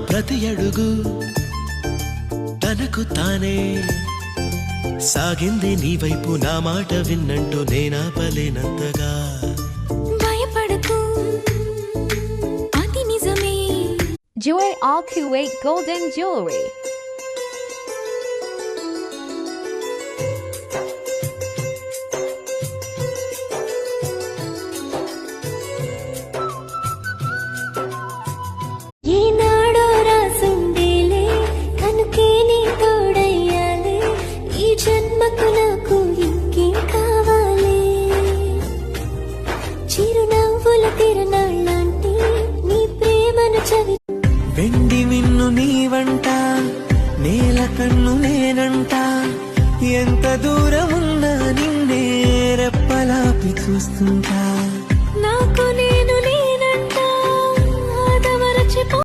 ప్రతి అడుగు తనకు తానే సాగింది నీ వైపు నా మాట విన్నంటూ నేనాపలేనంతగా భయపడకు అది నిజమే Joy RQ8 Golden Jewelry. వెండి మిన్ను నీవంట నేల కన్ను నేనంట ఎంత దూరం